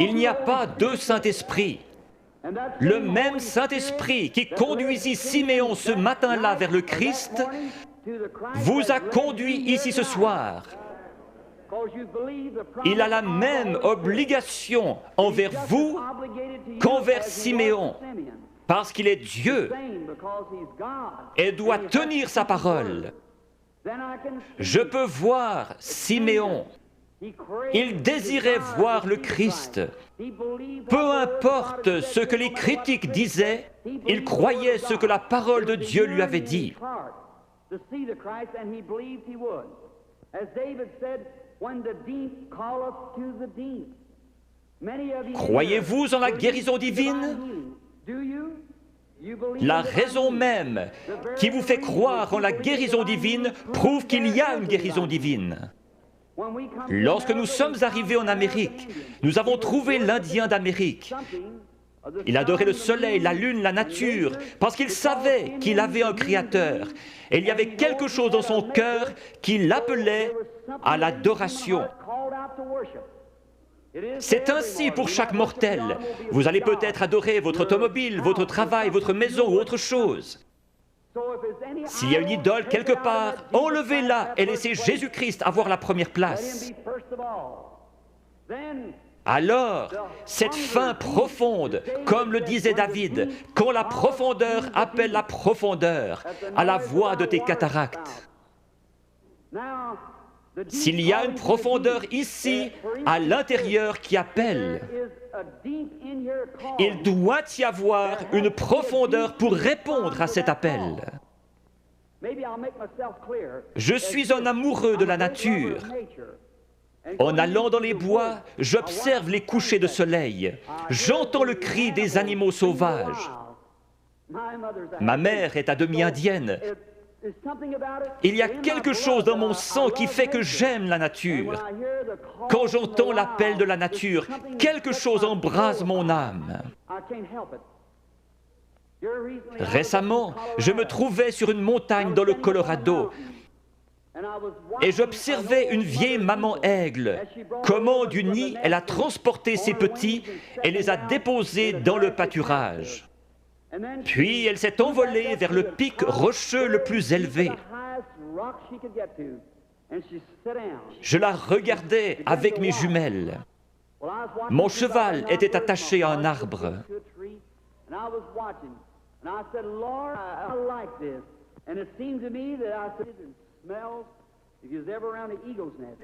Il n'y a pas deux Saint-Esprits. Le même Saint-Esprit qui conduisit Siméon ce matin-là vers le Christ vous a conduit ici ce soir. Il a la même obligation envers vous qu'envers Siméon, parce qu'il est Dieu et doit tenir sa parole. Je peux voir Siméon. Il désirait voir le Christ. Peu importe ce que les critiques disaient, il croyait ce que la parole de Dieu lui avait dit. Croyez-vous en la guérison divine? La raison même qui vous fait croire en la guérison divine prouve qu'il y a une guérison divine. Lorsque nous sommes arrivés en Amérique, nous avons trouvé l'Indien d'Amérique. Il adorait le soleil, la lune, la nature, parce qu'il savait qu'il avait un Créateur. Et il y avait quelque chose dans son cœur qui l'appelait à l'adoration. C'est ainsi pour chaque mortel. Vous allez peut-être adorer votre automobile, votre travail, votre maison ou autre chose. S'il y a une idole quelque part, enlevez-la et laissez Jésus-Christ avoir la première place. Alors, cette faim profonde, comme le disait David, quand la profondeur appelle la profondeur, à la voix de tes cataractes. S'il y a une profondeur ici, à l'intérieur qui appelle, il doit y avoir une profondeur pour répondre à cet appel. Je suis un amoureux de la nature. En allant dans les bois, j'observe les couchers de soleil. J'entends le cri des animaux sauvages. Ma mère est à demi indienne. Il y a quelque chose dans mon sang qui fait que j'aime la nature. Quand j'entends l'appel de la nature, quelque chose embrase mon âme. Récemment, je me trouvais sur une montagne dans le Colorado et j'observais une vieille maman aigle. Comment du nid elle a transporté ses petits et les a déposés dans le pâturage. Puis elle s'est envolée vers le pic rocheux le plus élevé. Je la regardais avec mes jumelles. Mon cheval était attaché à un arbre.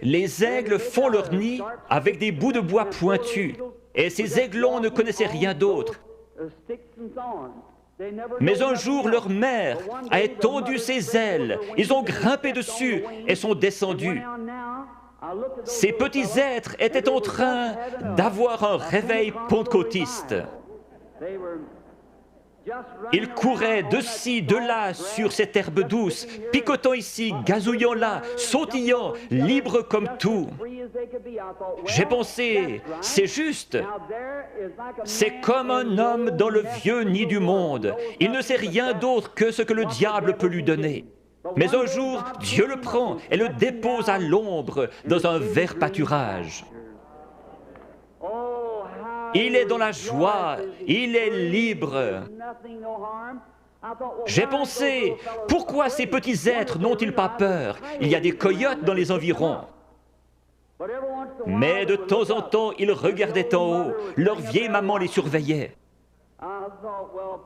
Les aigles font leur nid avec des bouts de bois pointus, et ces aiglons ne connaissaient rien d'autre. Mais un jour, leur mère a étendu ses ailes, ils ont grimpé dessus et sont descendus. Ces petits êtres étaient en train d'avoir un réveil pentecôtiste. Ils couraient de ci, de là sur cette herbe douce, picotant ici, gazouillant là, sautillant, libres comme tout. J'ai pensé, c'est juste. C'est comme un homme dans le vieux nid du monde. Il ne sait rien d'autre que ce que le diable peut lui donner. Mais un jour, Dieu le prend et le dépose à l'ombre dans un vert pâturage. Il est dans la joie, il est libre. J'ai pensé, pourquoi ces petits êtres n'ont-ils pas peur? Il y a des coyotes dans les environs. Mais de temps en temps, ils regardaient en haut, leur vieille maman les surveillait.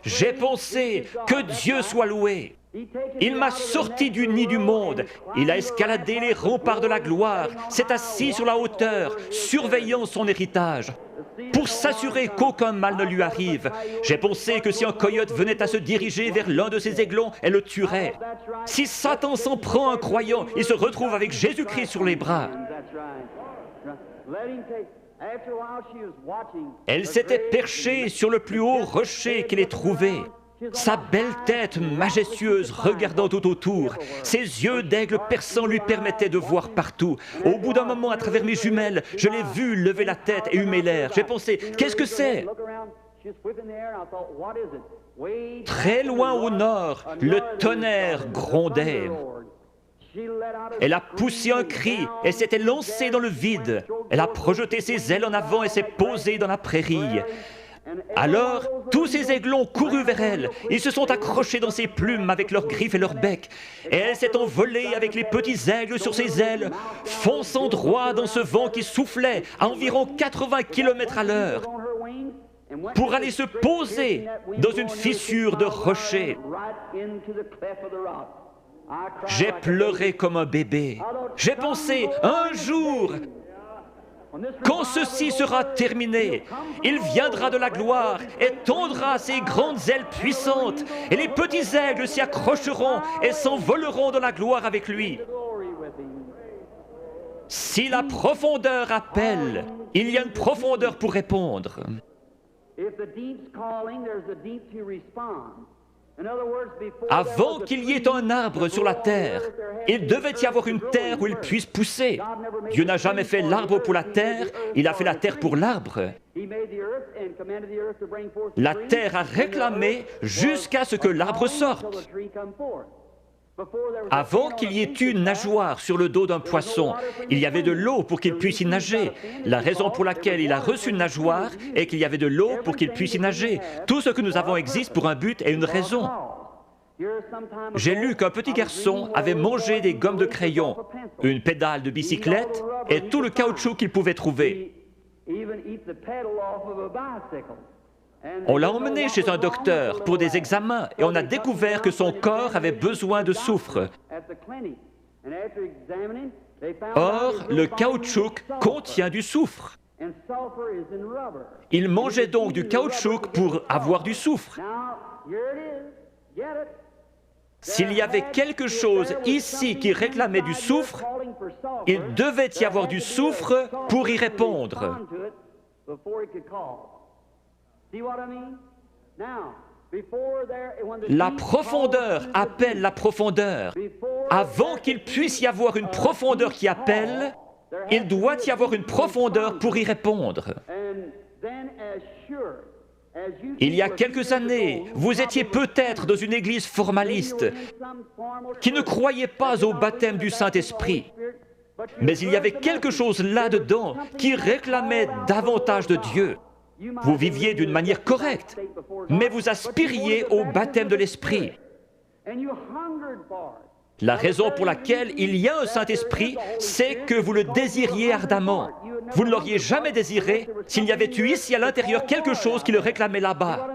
J'ai pensé, que Dieu soit loué. Il m'a sorti du nid du monde, il a escaladé les remparts de la gloire, s'est assis sur la hauteur, surveillant son héritage, pour s'assurer qu'aucun mal ne lui arrive. J'ai pensé que si un coyote venait à se diriger vers l'un de ses aiglons, elle le tuerait. Si Satan s'en prend à un croyant, il se retrouve avec Jésus-Christ sur les bras. Elle s'était perchée sur le plus haut rocher qu'elle ait trouvé. Sa belle tête majestueuse regardant tout autour, ses yeux d'aigle perçant lui permettaient de voir partout. Au bout d'un moment, à travers mes jumelles, je l'ai vue lever la tête et humer l'air. J'ai pensé, qu'est-ce que c'est? Très loin au nord, le tonnerre grondait. Elle a poussé un cri et s'était lancée dans le vide. Elle a projeté ses ailes en avant et s'est posée dans la prairie. Alors, tous ces aiglons courus vers elle. Ils se sont accrochés dans ses plumes avec leurs griffes et leurs becs. Et elle s'est envolée avec les petits aigles sur ses ailes, fonçant droit dans ce vent qui soufflait à environ 80 km à l'heure, pour aller se poser dans une fissure de rocher. J'ai pleuré comme un bébé. J'ai pensé, un jour, quand ceci sera terminé, il viendra de la gloire et tendra ses grandes ailes puissantes, et les petits aigles s'y accrocheront et s'envoleront dans la gloire avec lui. Si la profondeur appelle, il y a une profondeur pour répondre. Avant qu'il y ait un arbre sur la terre, il devait y avoir une terre où il puisse pousser. Dieu n'a jamais fait l'arbre pour la terre, il a fait la terre pour l'arbre. La terre a réclamé jusqu'à ce que l'arbre sorte. Avant qu'il y ait une nageoire sur le dos d'un poisson, il y avait de l'eau pour qu'il puisse y nager. La raison pour laquelle il a reçu une nageoire est qu'il y avait de l'eau pour qu'il puisse y nager. Tout ce que nous avons existe pour un but et une raison. J'ai lu qu'un petit garçon avait mangé des gommes de crayon, une pédale de bicyclette et tout le caoutchouc qu'il pouvait trouver. On l'a emmené chez un docteur pour des examens et on a découvert que son corps avait besoin de soufre. Or, le caoutchouc contient du soufre. Il mangeait donc du caoutchouc pour avoir du soufre. S'il y avait quelque chose ici qui réclamait du soufre, il devait y avoir du soufre pour y répondre. La profondeur appelle la profondeur. Avant qu'il puisse y avoir une profondeur qui appelle, il doit y avoir une profondeur pour y répondre. Il y a quelques années, vous étiez peut-être dans une église formaliste qui ne croyait pas au baptême du Saint-Esprit. Mais il y avait quelque chose là-dedans qui réclamait davantage de Dieu. Vous viviez d'une manière correcte, mais vous aspiriez au baptême de l'Esprit. La raison pour laquelle il y a un Saint-Esprit, c'est que vous le désiriez ardemment. Vous ne l'auriez jamais désiré s'il y avait eu ici à l'intérieur quelque chose qui le réclamait là-bas.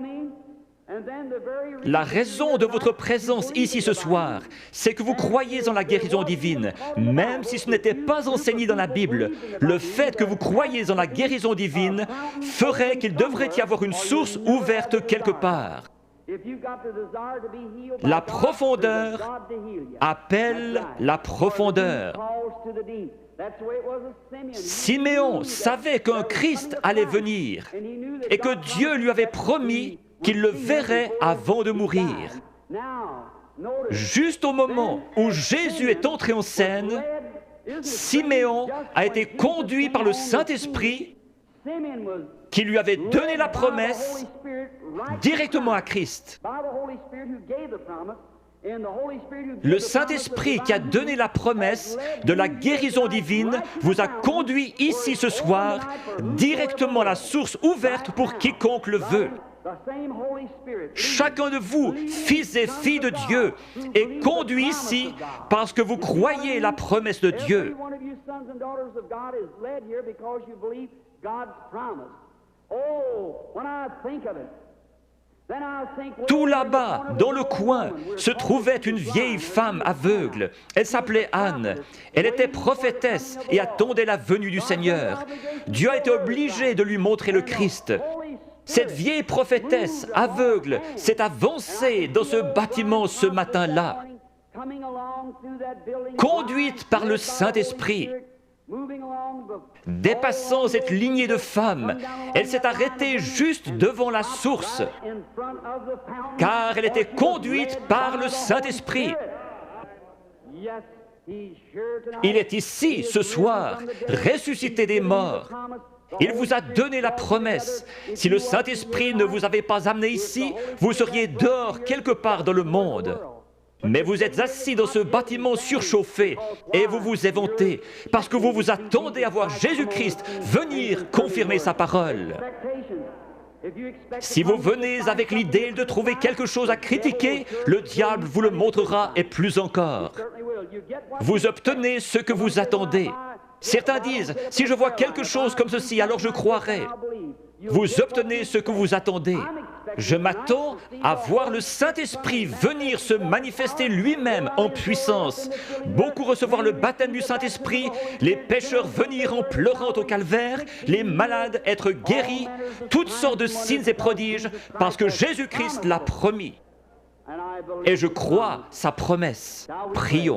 La raison de votre présence ici ce soir, c'est que vous croyez en la guérison divine, même si ce n'était pas enseigné dans la Bible. Le fait que vous croyez en la guérison divine ferait qu'il devrait y avoir une source ouverte quelque part. La profondeur appelle la profondeur. Siméon savait qu'un Christ allait venir et que Dieu lui avait promis qu'il le verrait avant de mourir. Juste au moment où Jésus est entré en scène, Siméon a été conduit par le Saint-Esprit qui lui avait donné la promesse directement à Christ. Le Saint-Esprit qui a donné la promesse de la guérison divine vous a conduit ici ce soir directement à la source ouverte pour quiconque le veut. Chacun de vous, fils et filles de Dieu, est conduit ici parce que vous croyez la promesse de Dieu. Tout là-bas, dans le coin, se trouvait une vieille femme aveugle. Elle s'appelait Anne. Elle était prophétesse et attendait la venue du Seigneur. Dieu a été obligé de lui montrer le Christ. Cette vieille prophétesse aveugle s'est avancée dans ce bâtiment ce matin-là, conduite par le Saint-Esprit. Dépassant cette lignée de femmes, elle s'est arrêtée juste devant la source, car elle était conduite par le Saint-Esprit. Il est ici, ce soir, ressuscité des morts. Il vous a donné la promesse. Si le Saint-Esprit ne vous avait pas amené ici, vous seriez dehors quelque part dans le monde. Mais vous êtes assis dans ce bâtiment surchauffé et vous vous éventez parce que vous vous attendez à voir Jésus-Christ venir confirmer sa parole. Si vous venez avec l'idée de trouver quelque chose à critiquer, le diable vous le montrera et plus encore. Vous obtenez ce que vous attendez. Certains disent, si je vois quelque chose comme ceci, alors je croirai. Vous obtenez ce que vous attendez. Je m'attends à voir le Saint-Esprit venir se manifester lui-même en puissance. Beaucoup recevoir le baptême du Saint-Esprit, les pécheurs venir en pleurant au calvaire, les malades être guéris, toutes sortes de signes et prodiges, parce que Jésus-Christ l'a promis. Et je crois sa promesse. Prions.